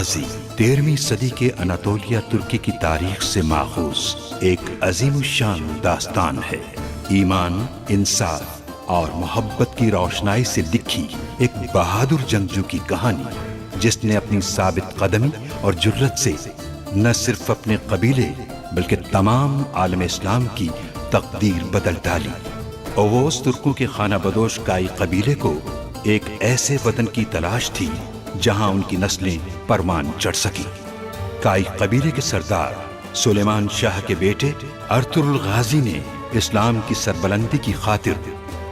गाजी 13वीं सदी के अनातोलिया तुर्की की तारीख से माखूज एक अजीमुशान दास्तान है। ईमान, इंसाफ और मोहब्बत की रोशनाई से लिखी एक बहादुर जंगजू की कहानी, जिसने अपनी साबित कदमी और जुर्रत से न सिर्फ अपने कबीले बल्कि तमाम आलम इस्लाम की तकदीर बदल डाली। ओवोस तुर्कों के खाना बदोश काई कबीले को एक ऐसे वतन की तलाश थी जहां उनकी नस्लें परमान चढ़ सकी। काई कबीले के सरदार सुलेमान शाह के बेटे अर्तुरुल गाजी ने इस्लाम की सरबलंदी की खातिर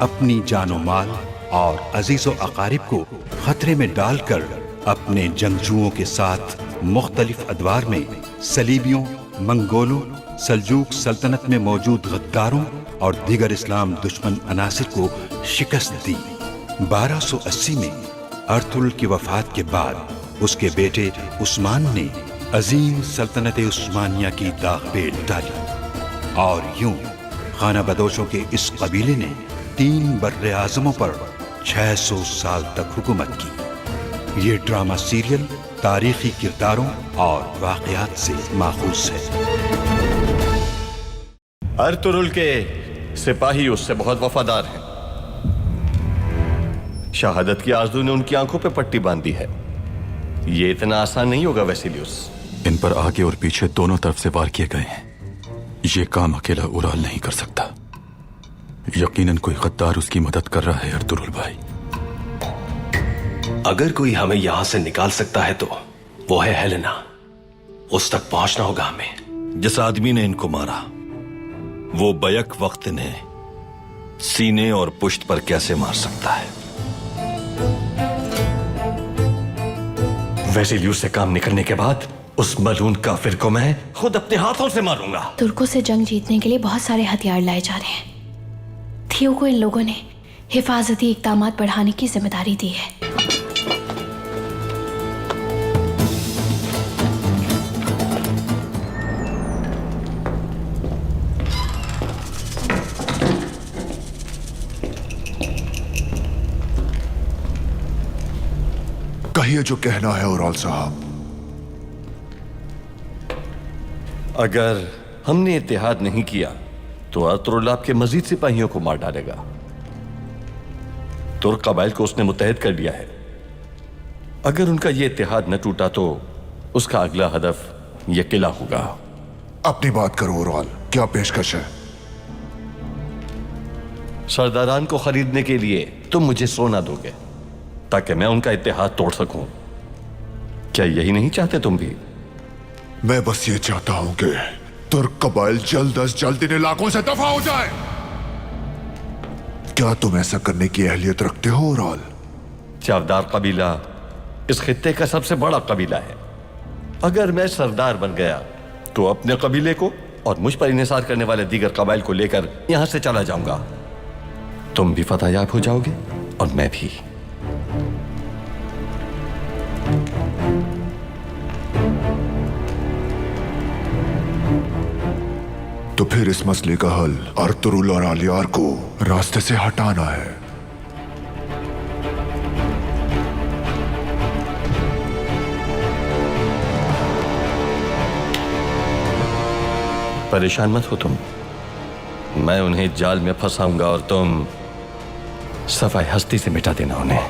अपनी जानो माल और अजीजो अकारिब को खतरे में डालकर अपने जंगजुओं के साथ मुख्तलिफ अदवार में सलीबियों, मंगोलों, सल्जूक सल्तनत में मौजूद गद्दारों और दीगर इस्लाम दुश्मन अनासिर को शिकस्त दी। 1280 में अर्तुरुल की वफात के बाद उसके बेटे उस्मान ने अजीम सल्तनत उस्मानिया की दागपेट डाली और यूं खाना बदोशों के इस कबीले ने 3 बर्रे आज़मों पर 600 साल तक हुकूमत की। ये ड्रामा सीरियल तारीखी किरदारों और वाक़यात से माखूज है। अर्तुरुल के सिपाही उससे बहुत वफादार हैं। शहादत की आरज़ू ने उनकी आंखों पे पट्टी बांधी है। ये इतना आसान नहीं होगा वैसिलियस। इन पर आगे और पीछे दोनों तरफ से वार किए गए हैं। ये काम अकेला उराल नहीं कर सकता। यकीनन कोई गद्दार उसकी मदद कर रहा है अर्तुरुल भाई। अगर कोई हमें यहां से निकाल सकता है तो वो है हेलेना। उस तक पहुंचना होगा हमें। जिस आदमी ने इनको मारा वो बैक वक्त ने सीने और पुश्त पर कैसे मार सकता है? वैसिलियस से काम निकलने के बाद उस मलून काफिर को मैं खुद अपने हाथों से मारूंगा। तुर्कों से जंग जीतने के लिए बहुत सारे हथियार लाए जा रहे हैं। थियो को इन लोगों ने हिफाजती इक़दामात बढ़ाने की जिम्मेदारी दी है। कहिए जो कहना है उराल साहब। अगर हमने इत्तेहाद नहीं किया तो अर्तुरुल आपके मजीद सिपाहियों को मार डालेगा। तुर्क कबाइल को उसने मुत्तहिद कर लिया है। अगर उनका यह इत्तेहाद न टूटा तो उसका अगला हदफ यह किला होगा। अपनी बात करो उराल, क्या पेशकश है? सरदारान को खरीदने के लिए तुम मुझे सोना दोगे ताकि मैं उनका इत्तेहाद तोड़ सकूं। क्या यही नहीं चाहते तुम भी? मैं बस ये चाहता हूं कि तुर्क कबाइल जल्द अज जल्द इन इलाकों से दफा हो जाए। क्या तुम ऐसा करने की अहलियत रखते हो उराल? चावदार कबीला इस खित्ते का सबसे बड़ा कबीला है। अगर मैं सरदार बन गया तो अपने कबीले को और मुझ पर इन्हिसार करने वाले दीगर कबाइल को लेकर यहां से चला जाऊंगा। तुम भी फतहयाब हो जाओगे और मैं भी। तो फिर इस मसले का हल अर्तुरुल और आलियार को रास्ते से हटाना है। परेशान मत हो तुम। मैं उन्हें जाल में फंसाऊंगा और तुम सफाई हस्ती से मिटा देना उन्हें।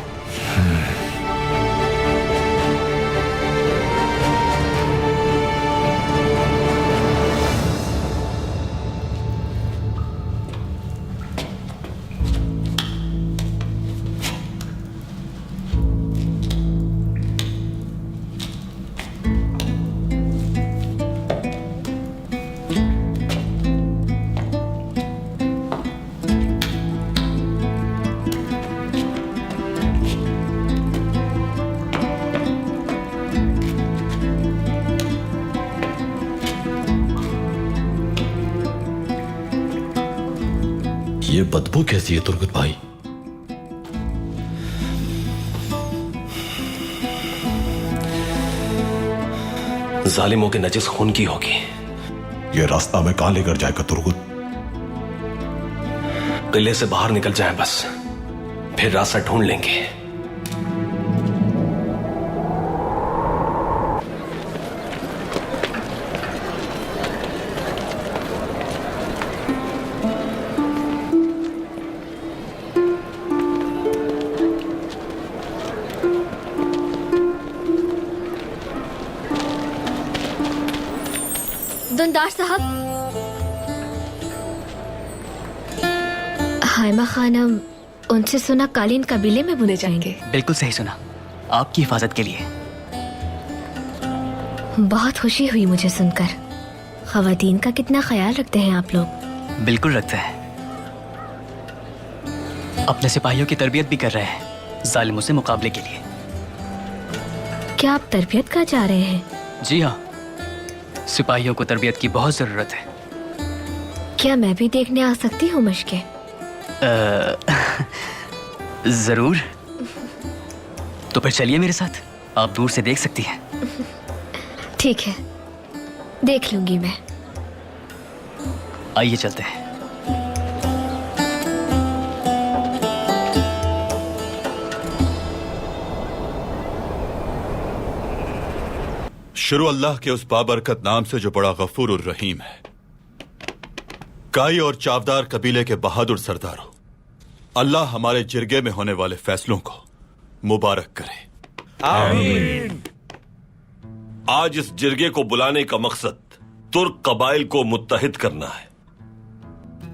ये बदबू कैसी है तुर्गत भाई? जालिमों के नजिस खून की होगी। ये रास्ता में कहां लेकर जाएगा तुर्गुत? किले से बाहर निकल जाएं बस, फिर रास्ता ढूंढ लेंगे। दुंदार साहब। हाइमा खानम, उनसे सुना कालीन कबीले में बुने जाएंगे। बिल्कुल सही सुना, आपकी हिफाजत के लिए। बहुत खुशी हुई मुझे सुनकर। खवातीन का कितना ख्याल रखते हैं आप लोग। बिल्कुल रखते हैं, अपने सिपाहियों की तरबियत भी कर रहे हैं जालिमों से मुकाबले के लिए। क्या आप तरबियत का जा रहे हैं? जी हाँ, सिपाहियों को तरबियत की बहुत जरूरत है। क्या मैं भी देखने आ सकती हूँ मशकें? जरूर। तो फिर चलिए मेरे साथ, आप दूर से देख सकती हैं। ठीक है, देख लूंगी मैं। आइए चलते हैं। शुरू अल्लाह के उस बाबरकत नाम से जो बड़ा गफूर और रहीम है। काई और चावदार कबीले के बहादुर सरदारों, अल्लाह हमारे जिरगे में होने वाले फैसलों को मुबारक करे। आमीन। आज इस जिरगे को बुलाने का मकसद तुर्क कबाइल को मुत्तहिद करना है,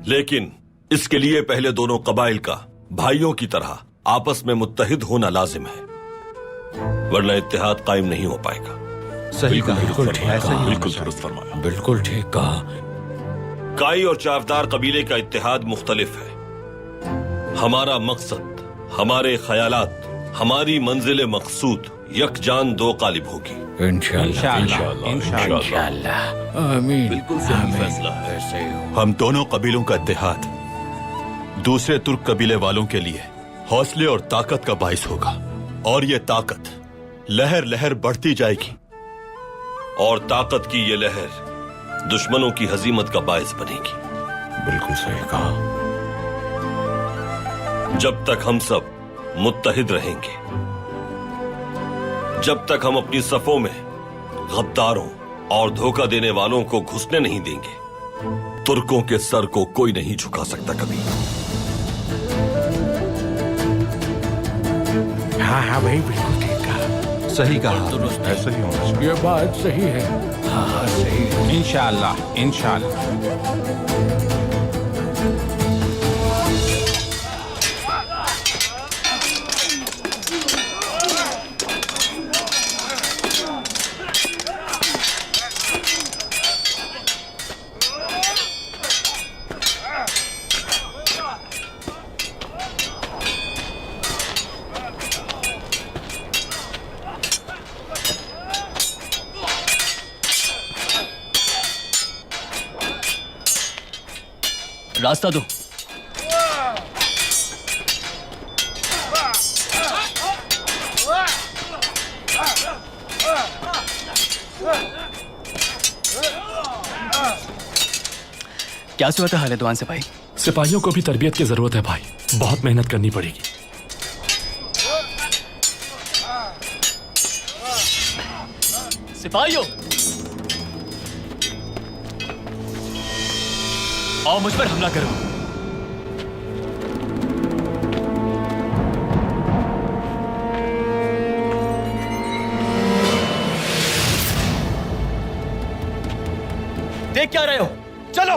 लेकिन इसके लिए पहले दोनों कबाइल का भाइयों की तरह आपस में मुत्तहिद होना लाजिम है, वरना इत्तेहाद कायम नहीं हो पाएगा। सही कहा, बिल्कुल ठीक कहा, बिल्कुल दुरुस्त फरमाया, बिल्कुल ठीक कहा। काई और चावदार कबीले का इत्तेहाद मुख्तलिफ है। हमारा मकसद, हमारे ख्यालात, हमारी मंजिल मकसूद यकजान दो कालिब होगी। इंशाअल्लाह, आमीन। बिल्कुल सही फैसला है। हम दोनों कबीलों का इत्तेहाद दूसरे तुर्क कबीले वालों के लिए हौसले और ताकत का बाइस होगा, और ये ताकत लहर लहर बढ़ती जाएगी, और ताकत की ये लहर दुश्मनों की हजीमत का बायस बनेगी। बिल्कुल सही कहा। जब तक हम सब मुत्तहिद रहेंगे, जब तक हम अपनी सफों में गद्दारों और धोखा देने वालों को घुसने नहीं देंगे, तुर्कों के सर को कोई नहीं झुका सकता कभी। हाँ हाँ भाई, बिल्कुल ठीक कहा। सही कहा, ऐसा ही होना चाहिए। ये बात सही है। हाँ सही है। इंशाअल्लाह, इंशाअल्लाह। रास्ता दो। क्या सूरत हाल है दुआन सिपाही? सिपाहियों को भी तरबियत की जरूरत है भाई, बहुत मेहनत करनी पड़ेगी। सिपाहियों, आओ मुझ पर हमला करो। देख क्या रहे हो? चलो।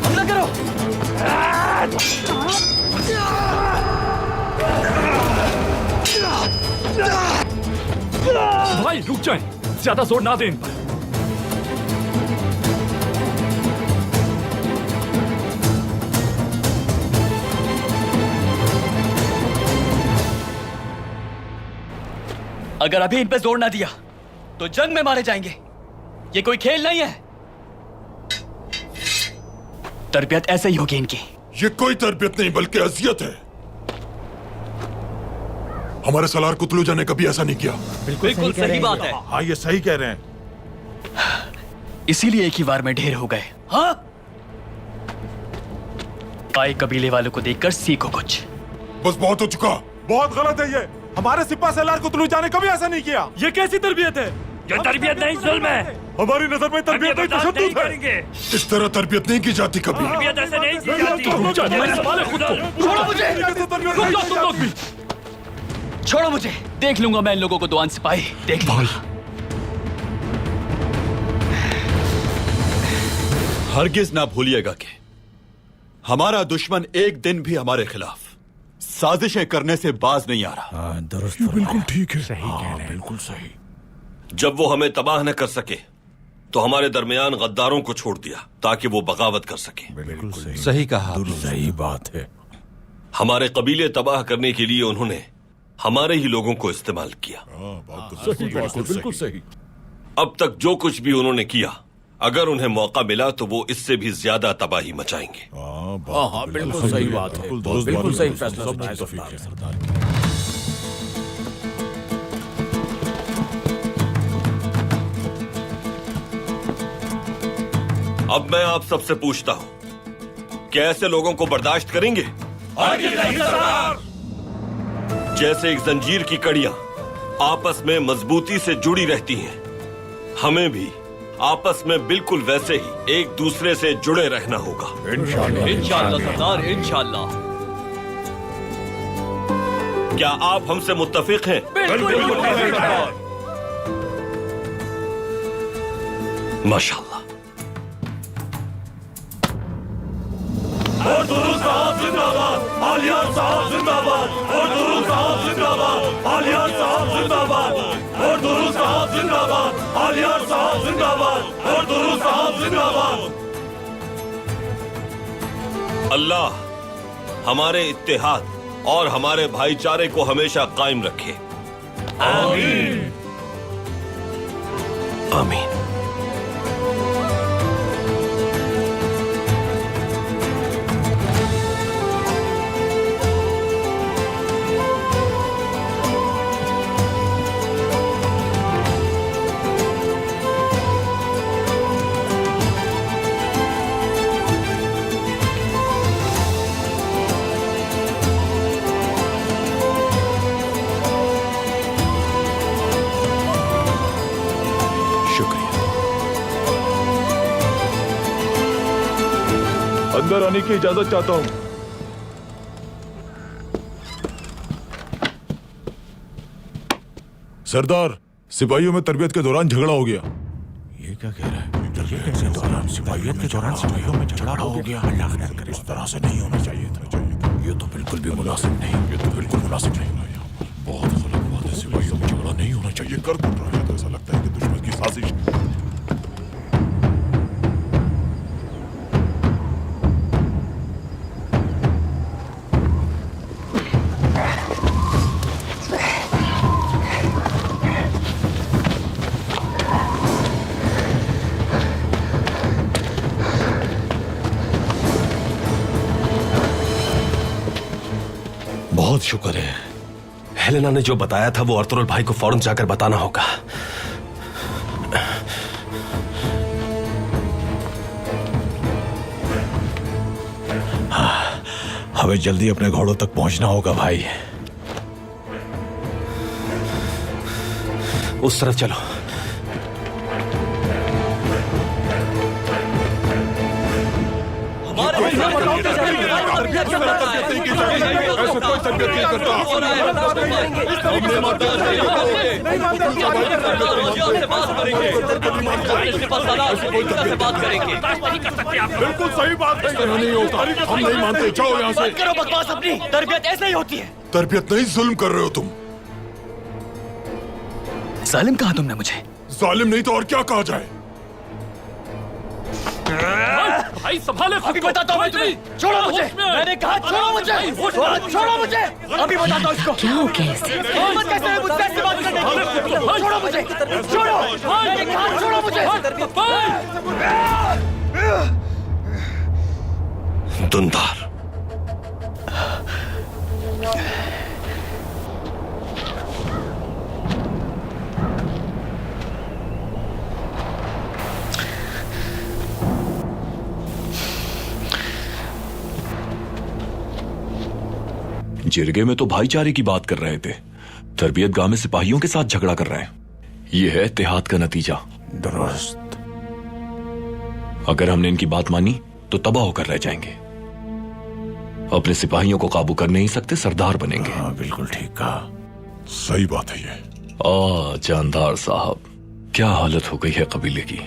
हमला करो। भाई रुक जाएं, ज्यादा जोर ना दें इन पर। अगर अभी इन पे जोर ना दिया तो जंग में मारे जाएंगे। ये कोई खेल नहीं है। तरबियत ऐसे ही होगी इनकी। ये कोई तरबियत नहीं बल्कि अजियत है। हमारे सलार कुतलूजा ने कभी ऐसा नहीं किया। बिल्कुल सही बात है। हाँ, ये सही कह रहे हैं। इसीलिए एक ही वार में ढेर हो गए। हाँ, काई कबीले वालों को देखकर सीखो कुछ। बस बहुत हो चुका। बहुत गलत है ये। हमारे सिपा सलार कुतलूजा ने कभी ऐसा नहीं किया। ये कैसी तरबियत है? ये तरबियत नहीं, जुल्म है। हमारी नजर में तरबियत नहीं तशद्दुद है। करेंगे। इस तरह तरबियत नहीं की जाती कभी। तरबियत ऐसे नहीं की जाती। संभाले खुद को। छोड़ो मुझे। रुक जाओ तुम लोग भी। छोड़ो मुझे, देख लूंगा मैं इन लोगों को। दुआन सिपाही देख लूंगा। हरगिज ना भूलिएगा कि हमारा दुश्मन एक दिन भी हमारे खिलाफ साजिशें करने से बाज नहीं आ रहा। दुरुस्त, बिल्कुल ठीक है। सही कह रहे हैं, बिल्कुल सही। जब वो हमें तबाह न कर सके तो हमारे दरमियान गद्दारों को छोड़ दिया ताकि वो बगावत कर सके। बिल्कुल सही कहा। सही बात है। हमारे कबीले तबाह करने के लिए उन्होंने हमारे ही लोगों को इस्तेमाल किया। बिल्कुल सही। अब तक जो कुछ भी उन्होंने किया, अगर उन्हें मौका मिला तो वो इससे भी ज्यादा तबाही मचाएंगे। हाँ, बिल्कुल सही बात है। बिल्कुल सही फैसला सरदार। अब मैं आप सबसे पूछता हूं, क्या ऐसे लोगों को बर्दाश्त करेंगे? जैसे एक जंजीर की कड़ियां आपस में मजबूती से जुड़ी रहती हैं, हमें भी आपस में बिल्कुल वैसे ही एक दूसरे से जुड़े रहना होगा। इंशाअल्लाह सरदार, इंशाअल्लाह। क्या आप हमसे मुत्तफिक हैं? माशाअल्लाह। और दुरूद साहब जिंदाबाद, आलियार साहब जिंदाबाद, और दुरूद साहब जिंदाबाद, आलियार साहब जिंदाबाद, और दुरूद साहब जिंदाबाद, आलियार साहब जिंदाबाद, और दुरूद साहब जिंदाबाद। अल्लाह हमारे इत्तेहाद और हमारे भाईचारे को हमेशा कायम रखे। आमीन। आमीन। अंदर आने की इजाजत चाहता हूँ। सरदार, सिपाहियों में तरबियत के दौरान झगड़ा हो गया। ये क्या कह रहा है? तरबियत के दौरान सिपाहियों में झगड़ा हो गया। अल्लाह न करे, इस तरह से नहीं होना चाहिए था। ये तो बिल्कुल भी मुनासिब नहीं। ये तो बिल्कुल मुनासिब नहीं। बहुत गलत बात है। सिपाहियों में झगड़ा नहीं होना चाहिए। कर तो रहा है तो ऐसा लगता है कि दुश्मन की साजिश। बहुत शुक्र है। हेलेना ने जो बताया था वो अर्तुगरुल भाई को फौरन जाकर बताना होगा। हमें जल्दी अपने घोड़ों तक पहुंचना होगा भाई। उस तरफ चलो। बिल्कुल सही बात है। नहीं होता, हम नहीं मानते। जाओ यहाँ से। करो बकवास अपनी। तरबियत ऐसे ही होती है। तरबियत नहीं, जुल्म कर रहे हो तुम। जालिम कहा तुमने मुझे? जालिम नहीं तो और क्या कहा जाए? भाई संभाले खुद अभी को। बताता हूँ मैं तुम्हें। छोड़ो मुझे। मैंने कहा छोड़ो मुझे। छोड़ो मुझे। अभी बताता हूँ इसको। क्या हो गया इसे? हिम्मत कैसे है मुझसे ऐसे बात करने की? छोड़ो मुझे। छोड़ो। मैंने कहा छोड़ो मुझे। दुंदार। जिरगे में तो भाईचारे की बात कर रहे थे। तरबियत गाह में सिपाहियों के साथ झगड़ा कर रहे हैं। ये है इत्तेहाद का नतीजा। दुरुस्त। अगर हमने इनकी बात मानी तो तबाह होकर रह जाएंगे। अपने सिपाहियों को काबू कर नहीं सकते, सरदार बनेंगे। हाँ, बिल्कुल ठीक कहा। सही बात है ये। जानदार साहब, क्या हालत हो गई है कबीले की।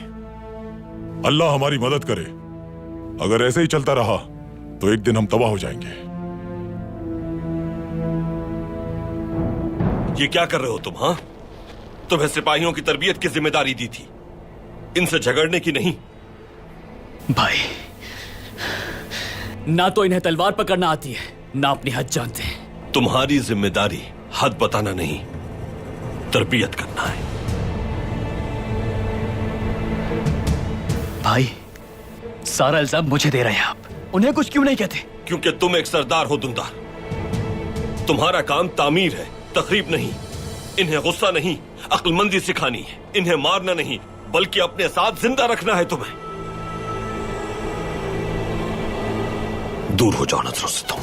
अल्लाह हमारी मदद करे। अगर ऐसे ही चलता रहा तो एक दिन हम तबाह हो जाएंगे। ये क्या कर रहे हो तुम? हाँ, तुम्हें सिपाहियों की तरबियत की जिम्मेदारी दी थी, इनसे झगड़ने की नहीं। भाई, ना तो इन्हें तलवार पकड़ना आती है, ना अपनी हद जानते हैं। तुम्हारी जिम्मेदारी हद बताना नहीं, तरबियत करना है। भाई, सारा इल्जाम मुझे दे रहे हैं आप, उन्हें कुछ क्यों नहीं कहते? क्योंकि तुम एक सरदार हो दुमदार। तुम्हारा काम तामीर है, तकरीब नहीं। इन्हें गुस्सा नहीं, अक्लमंदी सिखानी है। इन्हें मारना नहीं, बल्कि अपने साथ जिंदा रखना है तुम्हें। दूर हो जाओ नजरों से तुम।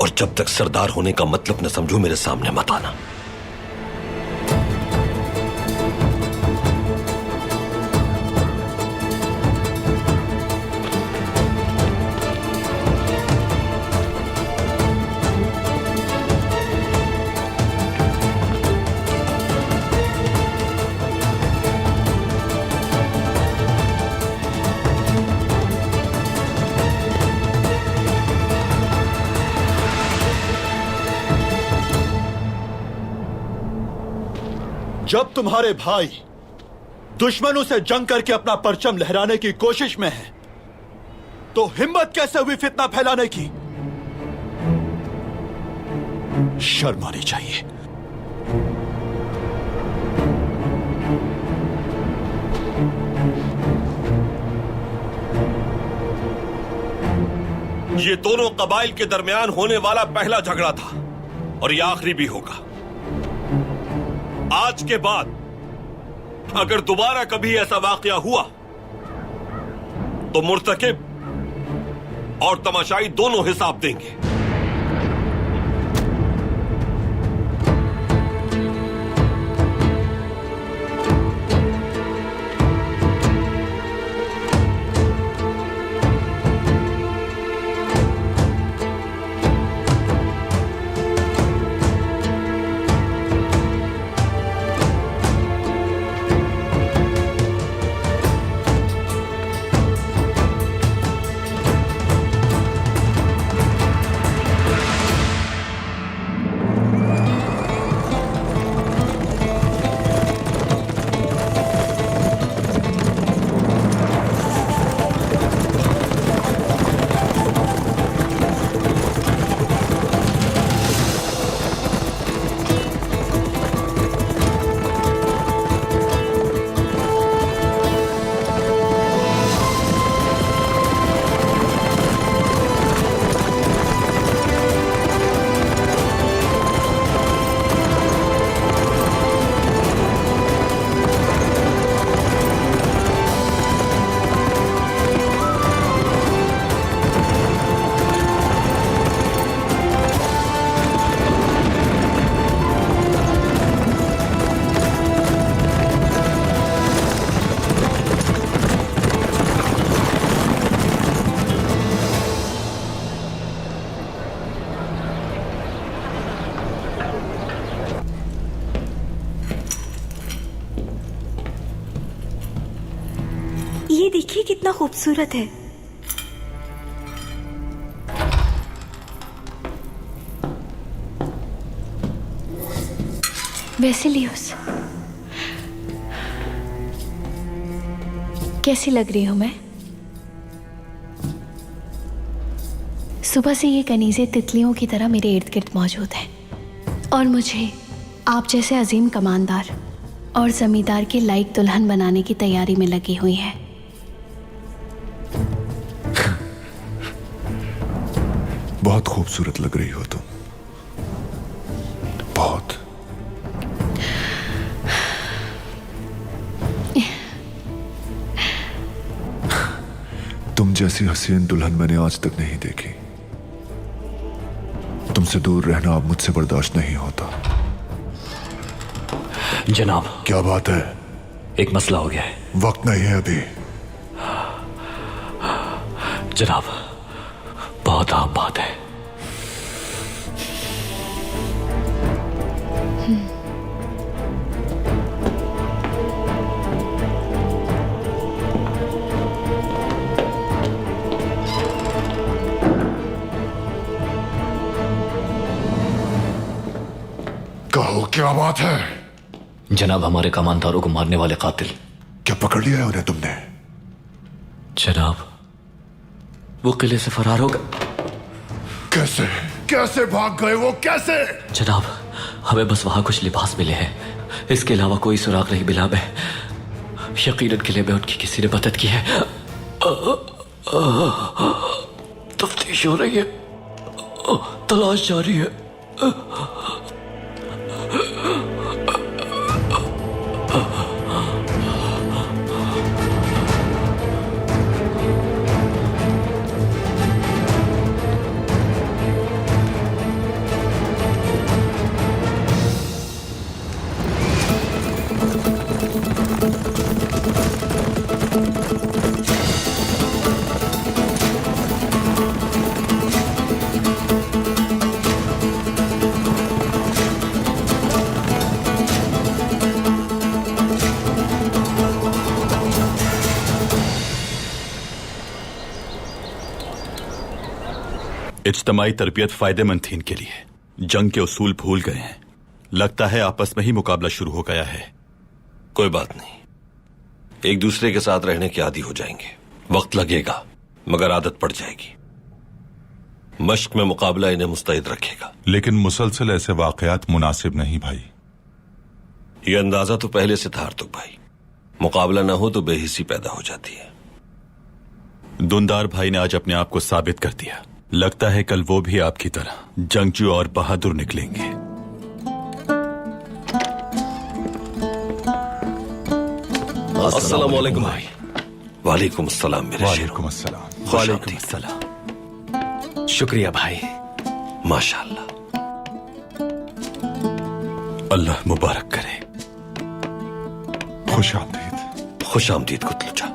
और जब तक सरदार होने का मतलब न समझो, मेरे सामने मत आना। जब तुम्हारे भाई दुश्मनों से जंग करके अपना परचम लहराने की कोशिश में हैं, तो हिम्मत कैसे हुई फितना फैलाने की? शर्म आनी चाहिए। ये दोनों कबाइल के दरमियान होने वाला पहला झगड़ा था और ये आखिरी भी होगा। आज के बाद अगर दोबारा कभी ऐसा वाकया हुआ तो मुर्तकिब और तमाशाई दोनों हिसाब देंगे। ये देखिए कितना खूबसूरत है। वेसिलियस, कैसी लग रही हूं मैं? सुबह से ये कनीज़े तितलियों की तरह मेरे इर्द गिर्द मौजूद हैं और मुझे आप जैसे अजीम कमानदार और जमींदार की लाइक दुल्हन बनाने की तैयारी में लगी हुई है। बहुत खूबसूरत लग रही हो तुम, बहुत। तुम जैसी हसीन दुल्हन मैंने आज तक नहीं देखी। तुमसे दूर रहना अब मुझसे बर्दाश्त नहीं होता। जनाब, क्या बात है? एक मसला हो गया है। वक्त नहीं है अभी। जनाब, बहुत आम बात है। कहो, क्या बात है? जनाब, हमारे कमानदारों को मारने वाले कातिल। क्या पकड़ लिया है उन्हें तुमने? जनाब, वो किले से फरार हो गए। कैसे कैसे भाग गए वो, कैसे? जनाब, हमें बस वहां कुछ लिबास मिले हैं, इसके अलावा कोई सुराग नहीं मिला। मैं यकीनन किले में उनकी किसी ने मदद की है। तफ्तीश हो रही है, तलाश जारी है। इज्तमाई तरबियत फायदेमंद थी इनके लिए। जंग के उसूल भूल गए हैं। लगता है आपस में ही मुकाबला शुरू हो गया है। कोई बात नहीं, एक दूसरे के साथ रहने के आदी हो जाएंगे। वक्त लगेगा मगर आदत पड़ जाएगी। मश्क में मुकाबला इन्हें मुस्तैद रखेगा। लेकिन मुसलसल ऐसे वाकयात मुनासिब नहीं भाई। यह अंदाजा तो पहले से था अर्तुग भाई। मुकाबला ना हो तो बेहिसी पैदा हो जाती है। दुंदार भाई ने आज अपने आप को साबित कर दिया। लगता है कल वो भी आपकी तरह जंगजू और बहादुर निकलेंगे। अस्सलाम वालेकुम भाई। वालेकुम अस्सलाम मेरे शेर। वालेकुम अस्सलाम। वालेकुम अस्सलाम। शुक्रिया भाई। माशाअल्लाह। अल्लाह मुबारक करे। खुश आमदीद। खुश आमदीद कुतलुजा।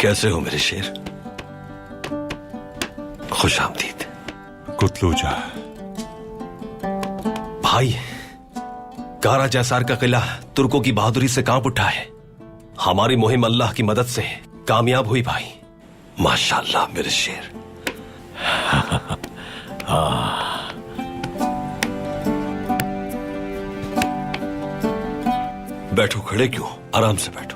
कैसे हो मेरे शेर? खुश आमदीद कुतलुजा। भाई, कारा जैसार का किला तुर्कों की बहादुरी से कांप उठा है। हमारी मुहिम अल्लाह की मदद से कामयाब हुई भाई। माशाअल्लाह मेरे शेर। बैठो, खड़े क्यों? आराम से बैठो।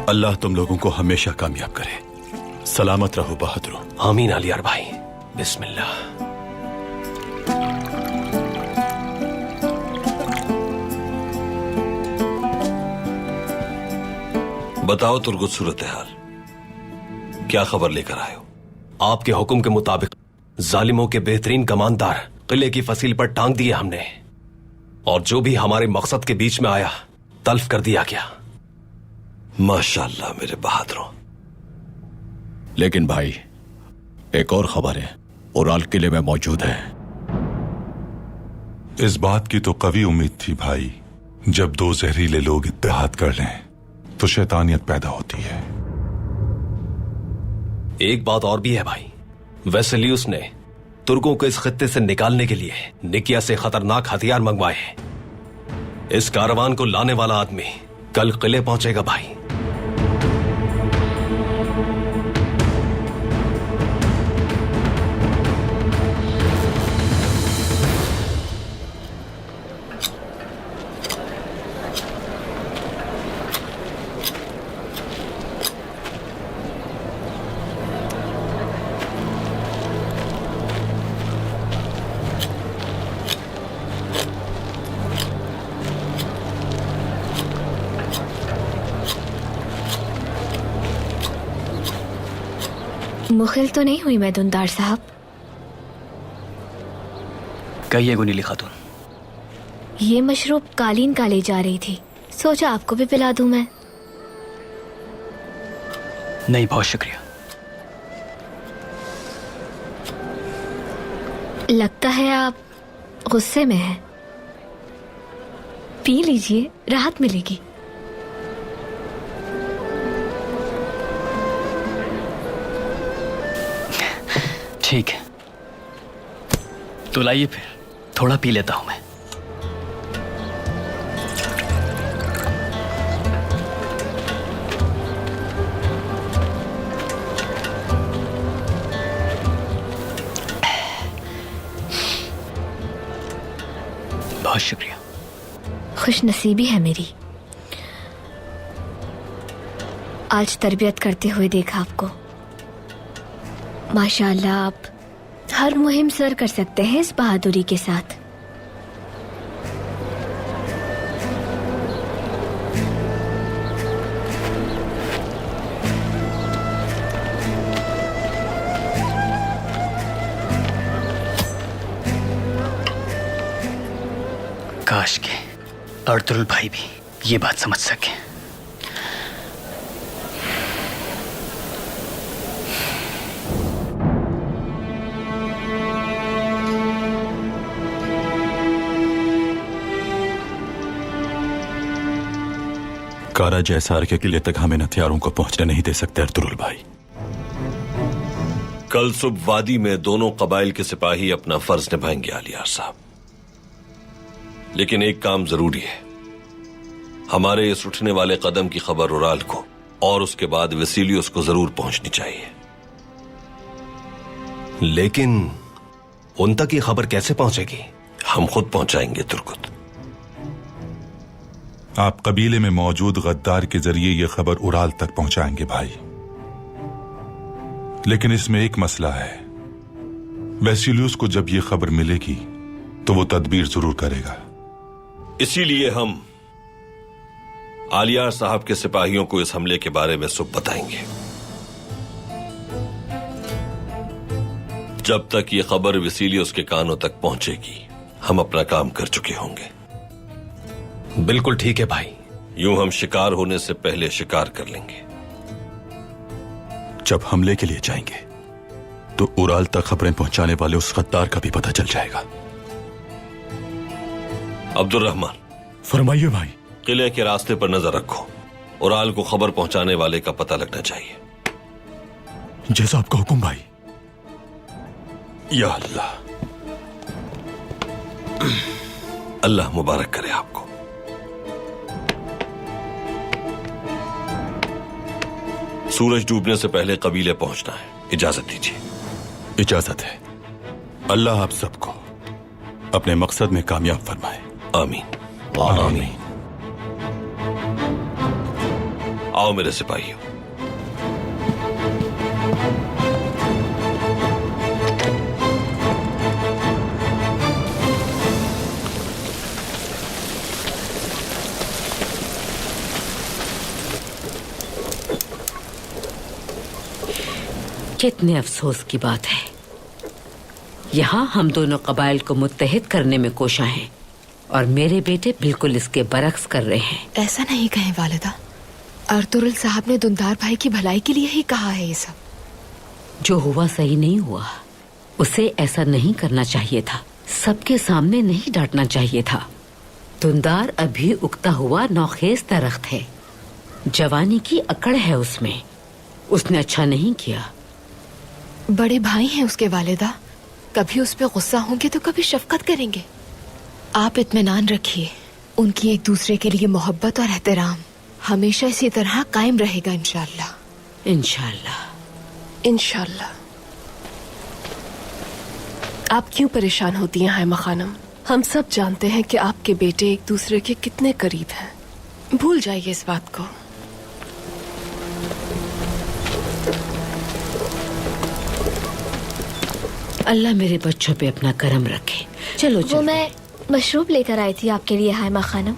अल्लाह तुम लोगों को हमेशा कामयाब करे। सलामत रहो बहादुरो। आमीन अलियार भाई। बिस्मिल्लाह। बताओ तुर्गुत सूरत हाल, क्या खबर लेकर आए हो? आपके हुक्म के मुताबिक जालिमों के बेहतरीन कमानदार किले की फसील पर टांग दिए हमने, और जो भी हमारे मकसद के बीच में आया तल्फ कर दिया गया। माशाअल्लाह मेरे बहादुरों। लेकिन भाई, एक और खबर है, उराल किले में मौजूद है। इस बात की तो कवी उम्मीद थी भाई, जब दो जहरीले लोग इत्तेहाद कर लें तो शैतानियत पैदा होती है। एक बात और भी है भाई, वेसेलियुस ने तुर्कों को इस खित्ते से निकालने के लिए निकिया से खतरनाक हथियार मंगवाए हैं। इस कारवान को लाने वाला आदमी कल किले पहुंचेगा भाई। मुखिल तो नहीं हुई मैं दुंदार साहब? कहिए गुनीली खातून। ये मशरूब कालीन का ले जा रही थी, सोचा आपको भी पिला दूं मैं। नहीं, बहुत शुक्रिया। लगता है आप गुस्से में हैं। पी लीजिए, राहत मिलेगी। ठीक है, तो लाइए फिर थोड़ा पी लेता हूं मैं। बहुत शुक्रिया। खुश नसीबी है मेरी, आज तरबियत करते हुए देखा आपको। माशाअल्लाह, आप हर मुहिम सर कर सकते हैं इस बहादुरी के साथ। काश के अर्तुल भाई भी ये बात समझ सके। कारा जैसार के किले तक हम इन हथियारों को पहुंचने नहीं दे सकते अर्तुल भाई। कल सुबह वादी में दोनों कबाइल के सिपाही अपना फर्ज निभाएंगे आलियार साहब, लेकिन एक काम जरूरी है। हमारे इस उठने वाले कदम की खबर उराल को और उसके बाद वेसिलियस को जरूर पहुंचनी चाहिए। लेकिन उन तक ये खबर कैसे पहुंचेगी? हम खुद पहुंचाएंगे तुर्कुत। आप कबीले में मौजूद गद्दार के जरिए यह खबर उराल तक पहुंचाएंगे भाई, लेकिन इसमें एक मसला है। वेसिलियस को जब यह खबर मिलेगी तो वो तदबीर जरूर करेगा। इसीलिए हम आलियार साहब के सिपाहियों को इस हमले के बारे में सुबह बताएंगे। जब तक ये खबर वेसिलियस के कानों तक पहुंचेगी हम अपना काम कर चुके होंगे। बिल्कुल ठीक है भाई। यूं हम शिकार होने से पहले शिकार कर लेंगे। जब हमले के लिए जाएंगे तो उराल तक खबरें पहुंचाने वाले उस गद्दार का भी पता चल जाएगा। अब्दुल रहमान, फरमाइए भाई। किले के रास्ते पर नजर रखो। उराल को खबर पहुंचाने वाले का पता लगना चाहिए। जैसा आपका हुक्म भाई। या अल्लाह, अल्लाह मुबारक करे आपको। सूरज डूबने से पहले कबीले पहुंचना है। इजाजत दीजिए। इजाजत है। अल्लाह आप सबको अपने मकसद में कामयाब फरमाए। आमीन आमीन। आओ मेरे सिपाहियों। कितने अफसोस की बात है, यहाँ हम दोनों कबाइल को मुत्तहिद करने में कोशा हैं और मेरे बेटे बिल्कुल इसके बरक्स कर रहे हैं। ऐसा नहीं कहें वालिदा, अर्तुगरुल साहब ने दुंदार भाई की भलाई के लिए ही कहा है ये सब। जो हुआ सही नहीं हुआ, उसे ऐसा नहीं करना चाहिए था। सबके सामने नहीं डांटना चाहिए था। दुंदार अभी उगता हुआ नौखेज दरख्त है, जवानी की अकड़ है उसमें। उसने अच्छा नहीं किया। बड़े भाई हैं उसके वालिदा, कभी उस पे गुस्सा होंगे तो कभी शफकत करेंगे। आप इत्मीनान रखिए, उनकी एक दूसरे के लिए मोहब्बत और एहतराम हमेशा इसी तरह कायम रहेगा इंशाअल्लाह। इंशाअल्लाह इंशाअल्लाह। आप क्यों परेशान होती हैं हायमा खानम? हम सब जानते हैं कि आपके बेटे एक दूसरे के कितने करीब हैं। भूल जाइए इस बात को। अल्लाह मेरे बच्चों पे अपना करम रखे। चलो चलो। वो मैं मशरूब लेकर आई थी आपके लिए हायमा खानम।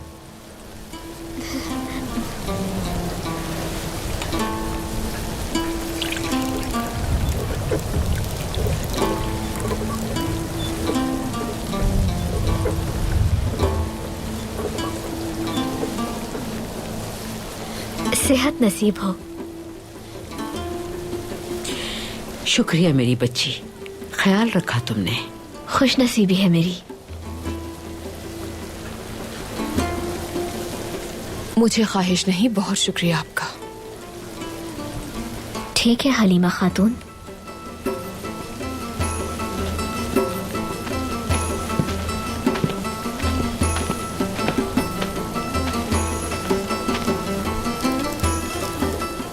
सेहत नसीब हो। शुक्रिया मेरी बच्ची, ख्याल रखा तुमने। खुश नसीबी है मेरी। मुझे ख्वाहिश नहीं, बहुत शुक्रिया आपका। ठीक है हलीमा खातून।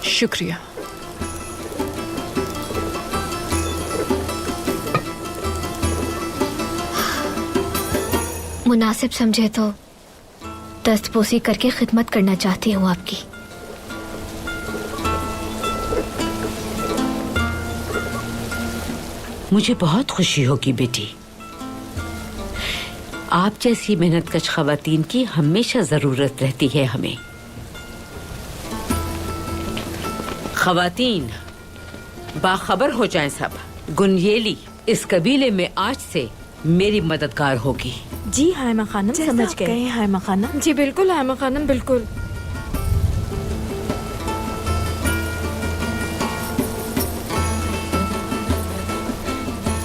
शुक्रिया। मुनासिब समझे तो दस्तपोसी करके खिदमत करना चाहती हूँ आपकी। मुझे बहुत खुशी होगी बेटी। आप जैसी मेहनतकश खवातीन की हमेशा जरूरत रहती है हमें। खवातीन बाखबर हो जाएं सब, गुनयेली इस कबीले में आज से मेरी मददगार होगी। जी हायमा खानम, समझ गए हायमा खानम। जी बिल्कुल हायमा खानम, बिल्कुल।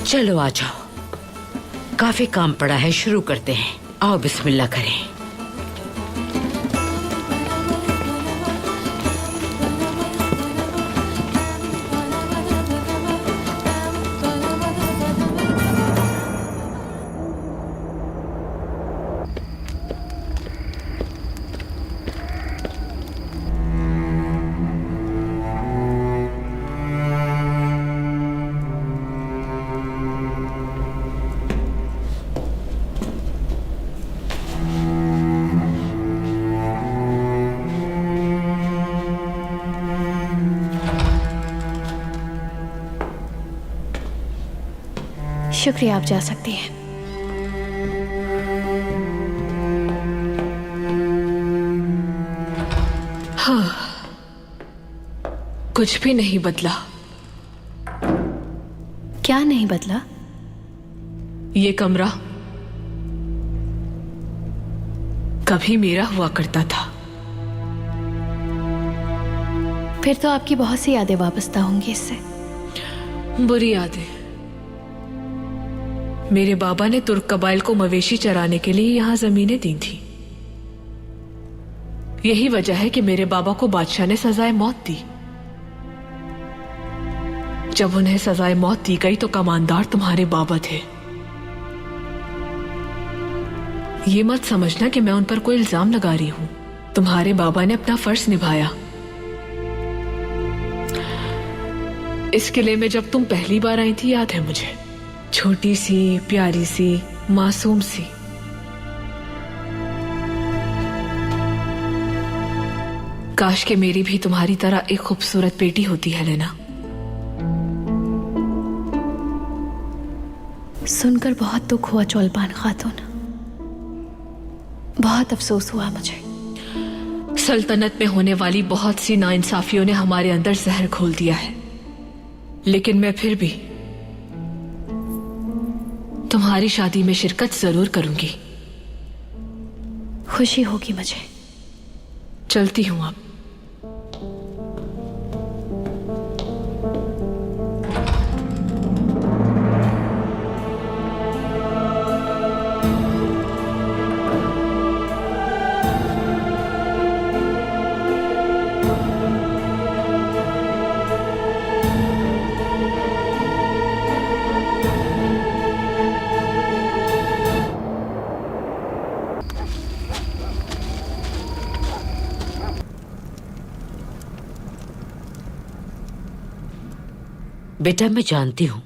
चलो आ जाओ, काफी काम पड़ा है, शुरू करते हैं। आओ बिस्मिल्लाह करें। शुक्रिया, आप जा सकती हैं। हाँ, कुछ भी नहीं बदला। क्या नहीं बदला? ये कमरा कभी मेरा हुआ करता था। फिर तो आपकी बहुत सी यादें वाबस्ता होंगी इससे। बुरी यादें। मेरे बाबा ने तुर्क कबाइल को मवेशी चराने के लिए यहां जमीनें दी थी। यही वजह है कि मेरे बाबा को बादशाह ने सजाए मौत दी। जब उन्हें सजाए मौत दी गई तो कमांदार तुम्हारे बाबा थे। ये मत समझना कि मैं उन पर कोई इल्जाम लगा रही हूं। तुम्हारे बाबा ने अपना फर्ज निभाया। इस किले में जब तुम पहली बार आई थी, याद है मुझे, छोटी सी, प्यारी सी, मासूम सी। काश के मेरी भी तुम्हारी तरह एक खूबसूरत बेटी होती है लेना। सुनकर बहुत दुख हुआ चौलपान खातून, बहुत अफसोस हुआ मुझे। सल्तनत में होने वाली बहुत सी नाइंसाफियों ने हमारे अंदर जहर घोल दिया है, लेकिन मैं फिर भी तुम्हारी शादी में शिरकत जरूर करूंगी। खुशी होगी मुझे। चलती हूं अब। बेटा, मैं जानती हूं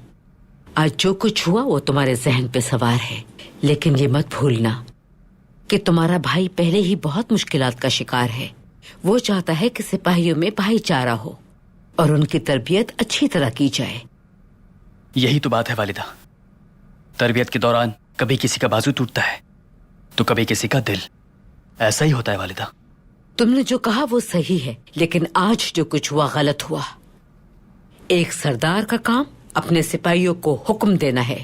आज जो कुछ हुआ वो तुम्हारे जहन पे सवार है, लेकिन ये मत भूलना कि तुम्हारा भाई पहले ही बहुत मुश्किलात का शिकार है। वो चाहता है कि सिपाहियों में भाईचारा हो और उनकी तरबियत अच्छी तरह की जाए। यही तो बात है वालिदा। तरबियत के दौरान कभी किसी का बाजू टूटता है तो कभी किसी का दिल। ऐसा ही होता है वालिदा। तुमने जो कहा वो सही है, लेकिन आज जो कुछ हुआ गलत हुआ। एक सरदार का काम अपने सिपाहियों को हुक्म देना है।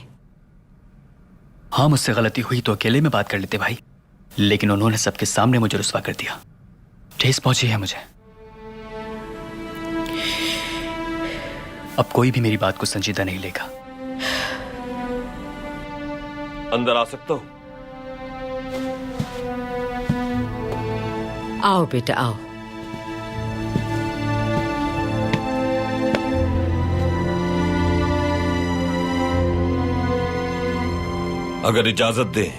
हाँ, मुझसे गलती हुई तो अकेले में बात कर लेते भाई, लेकिन उन्होंने सबके सामने मुझे रुस्वा कर दिया। ठेस पहुंची है मुझे। अब कोई भी मेरी बात को संजीदा नहीं लेगा। अंदर आ सकता हूं? आओ बेटा आओ। अगर इजाजत दें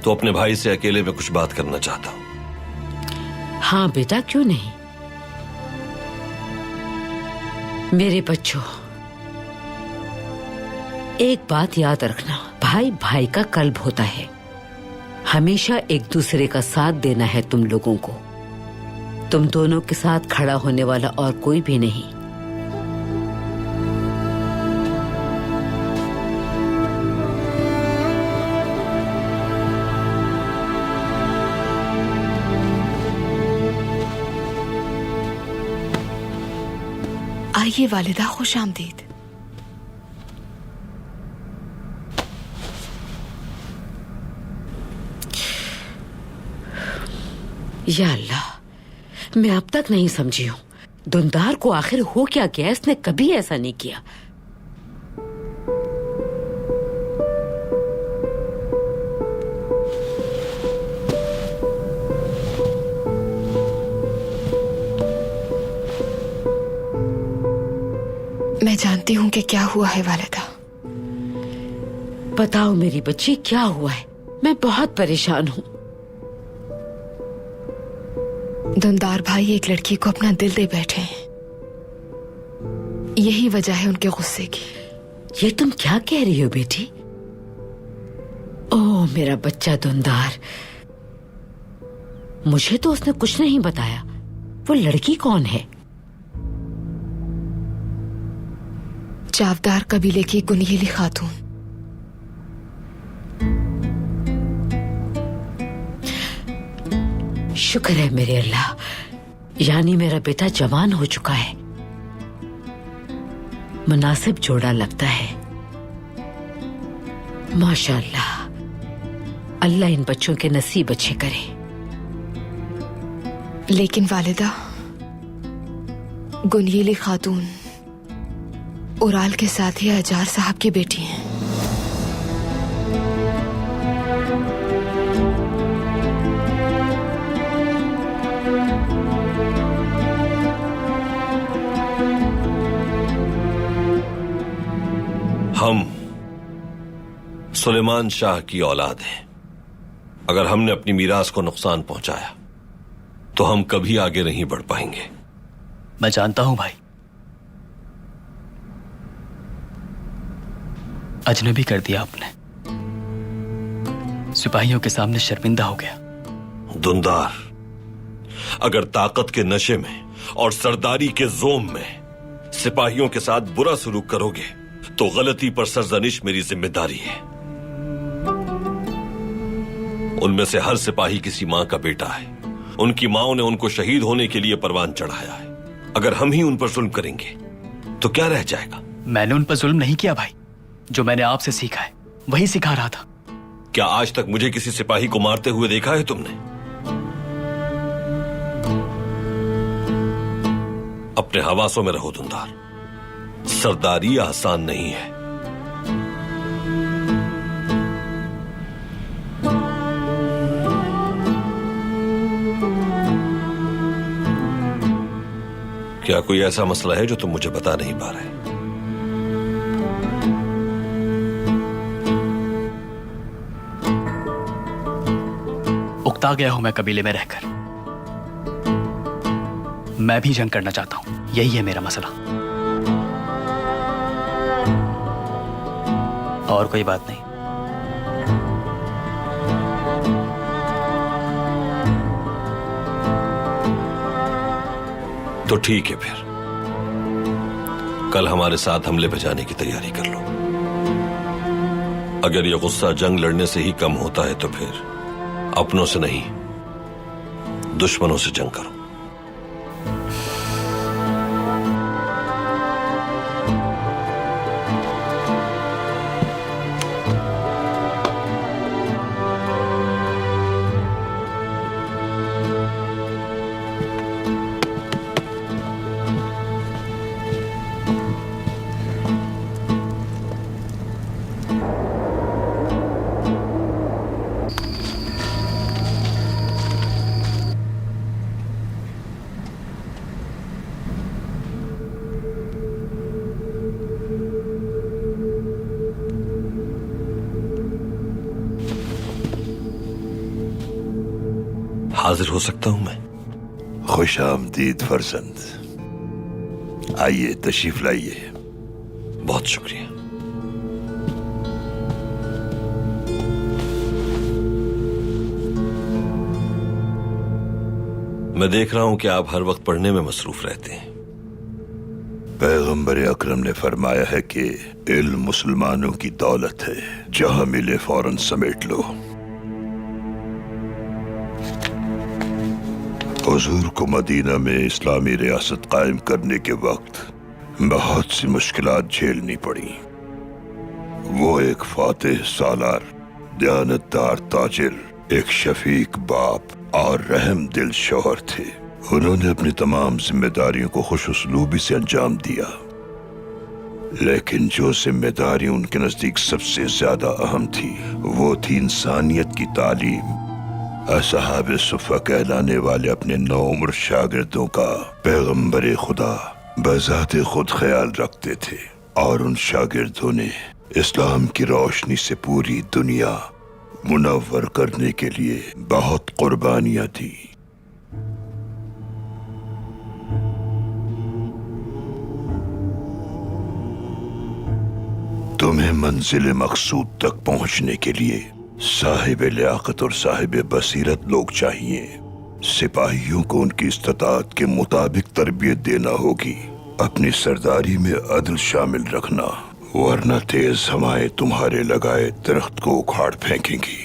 तो अपने भाई से अकेले में कुछ बात करना चाहता हूं। हाँ बेटा, क्यों नहीं। मेरे बच्चों, एक बात याद रखना, भाई भाई का कल्ब होता है। हमेशा एक दूसरे का साथ देना है तुम लोगों को। तुम दोनों के साथ खड़ा होने वाला और कोई भी नहीं। आइए वालिदा, खुश आमदीद। या अल्लाह, मैं अब तक नहीं समझी हूं दुंदार को आखिर हो क्या गया। इसने कभी ऐसा नहीं किया। मैं जानती हूं कि क्या हुआ है वालिदा। बताओ मेरी बच्ची, क्या हुआ है? मैं बहुत परेशान हूं। दुंदार भाई एक लड़की को अपना दिल दे बैठे हैं। यही वजह है उनके गुस्से की। ये तुम क्या कह रही हो बेटी? ओह मेरा बच्चा दुंदार, मुझे तो उसने कुछ नहीं बताया। वो लड़की कौन है? चावदार कबीले की गुनीली खातून। शुक्र है मेरे अल्लाह, यानी मेरा बेटा जवान हो चुका है। मुनासिब जोड़ा लगता है। माशाअल्लाह, अल्लाह इन बच्चों के नसीब अच्छे करे। लेकिन वालिदा, गुनीली खातून उराल के साथ ही अजार साहब की बेटी हैं। हम सुलेमान शाह की औलाद हैं। अगर हमने अपनी मीरास को नुकसान पहुंचाया तो हम कभी आगे नहीं बढ़ पाएंगे। मैं जानता हूं भाई, अजनबी कर दिया आपने। सिपाहियों के सामने शर्मिंदा हो गया। दुंदार, अगर ताकत के नशे में और सरदारी के जोम में सिपाहियों के साथ बुरा सलूक करोगे तो गलती पर सरजनिश मेरी जिम्मेदारी है। उनमें से हर सिपाही किसी मां का बेटा है। उनकी माओं ने उनको शहीद होने के लिए परवान चढ़ाया है। अगर हम ही उन पर जुल्म करेंगे तो क्या रह जाएगा? मैंने उन पर जुल्म नहीं किया भाई। जो मैंने आपसे सीखा है वही सिखा रहा था। क्या आज तक मुझे किसी सिपाही को मारते हुए देखा है तुमने? अपने हवासों में रहो दुंदार। सरदारी आसान नहीं है। क्या कोई ऐसा मसला है जो तुम मुझे बता नहीं पा रहे? उकता गया हूं मैं कबीले में रहकर। मैं भी जंग करना चाहता हूं। यही है मेरा मसला, और कोई बात नहीं। तो ठीक है, फिर कल हमारे साथ हमले पे जाने की तैयारी कर लो। अगर यह गुस्सा जंग लड़ने से ही कम होता है तो फिर अपनों से नहीं, दुश्मनों से जंग करो। हाजिर हो सकता हूं मैं? खुश आमदीद फर्जंद, आइए तशरीफ लाइए। बहुत शुक्रिया। मैं देख रहा हूं कि आप हर वक्त पढ़ने में मसरूफ रहते हैं। पैगंबर अकरम ने फरमाया है कि इल्म मुसलमानों की दौलत है, जहां मिले फौरन समेट लो। हुजूर को मदीना में इस्लामी रियासत कायम करने के वक्त बहुत सी मुश्किलात झेलनी पड़ी। वो एक फातेह सालार, दयानतदार ताजिर, एक शफीक बाप और रहम दिल शौहर थे। उन्होंने अपनी तमाम जिम्मेदारियों को खुश उसलूबी से अंजाम दिया, लेकिन जो जिम्मेदारी उनके नजदीक सबसे ज्यादा अहम थी वो थी इंसानियत की तालीम। असहाब सुफ़ा कहलाने वाले अपने नौउम्र शागिर्दों का पैगंबर खुदा बज़ाते खुद ख्याल रखते थे, और उन शागिर्दों ने इस्लाम की रोशनी से पूरी दुनिया मुनव्वर करने के लिए बहुत कुर्बानियां दी। तुम्हें मंजिल मकसूद तक पहुंचने के लिए साहिब लियाकत और साहिब बसीरत लोग चाहिए। सिपाहियों को उनकी इस्तात के मुताबिक तरबियत देना होगी। अपनी सरदारी में अदल शामिल रखना, वरना तेज हवाएं तुम्हारे लगाए दरख्त को उखाड़ फेंकेंगी।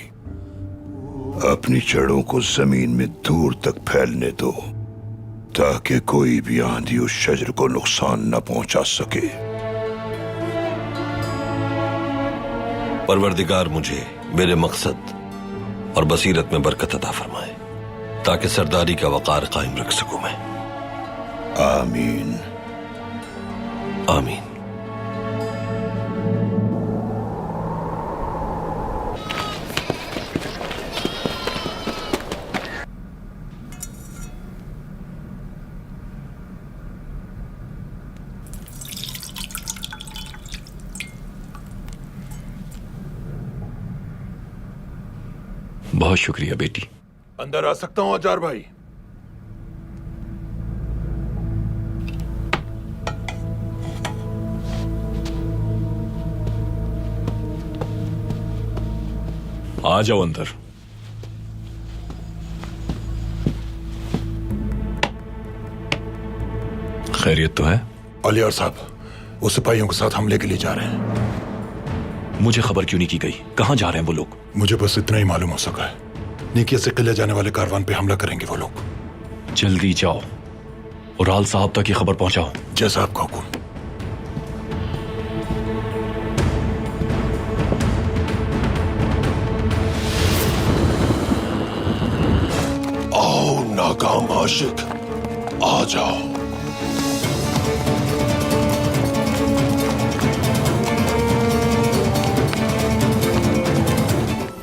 अपनी जड़ों को जमीन में दूर तक फैलने दो, ताकि कोई भी आंधी उस शजर को नुकसान न पहुंचा सके। परवरदिगार मुझे मेरे मकसद और बसीरत में बरकत अता फरमाए, ताकि सरदारी का वकार कायम रख सकूं मैं। आमीन आमीन। बहुत शुक्रिया बेटी। अंदर आ सकता हूँ अजार भाई? आ जाओ अंदर। खैरियत तो है? अलियार साहब, वो सिपाहियों के साथ हमले के लिए जा रहे हैं। मुझे खबर क्यों नहीं की गई? कहां जा रहे हैं वो लोग? मुझे बस इतना ही मालूम हो सका है, निकिया से किले जाने वाले कारवान पे हमला करेंगे वो लोग। जल्दी जाओ और आल साहब तक ये खबर पहुंचाओ। जैसा आपका हुक्म। आओ नाकाम आशिक, आ जाओ।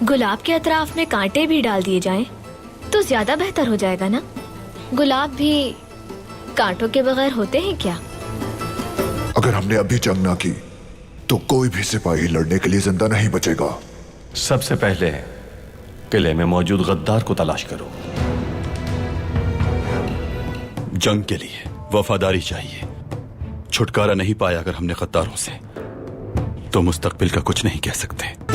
गुलाब के अतराफ में कांटे भी डाल दिए जाएं तो ज्यादा बेहतर हो जाएगा ना? गुलाब भी कांटों के बगैर होते हैं क्या? अगर हमने अभी जंग ना की तो कोई भी सिपाही लड़ने के लिए जिंदा नहीं बचेगा। सबसे पहले किले में मौजूद गद्दार को तलाश करो। जंग के लिए वफादारी चाहिए। छुटकारा नहीं पाया अगर हमने गद्दारों से, तो मुस्तकबिल का कुछ नहीं कह सकते।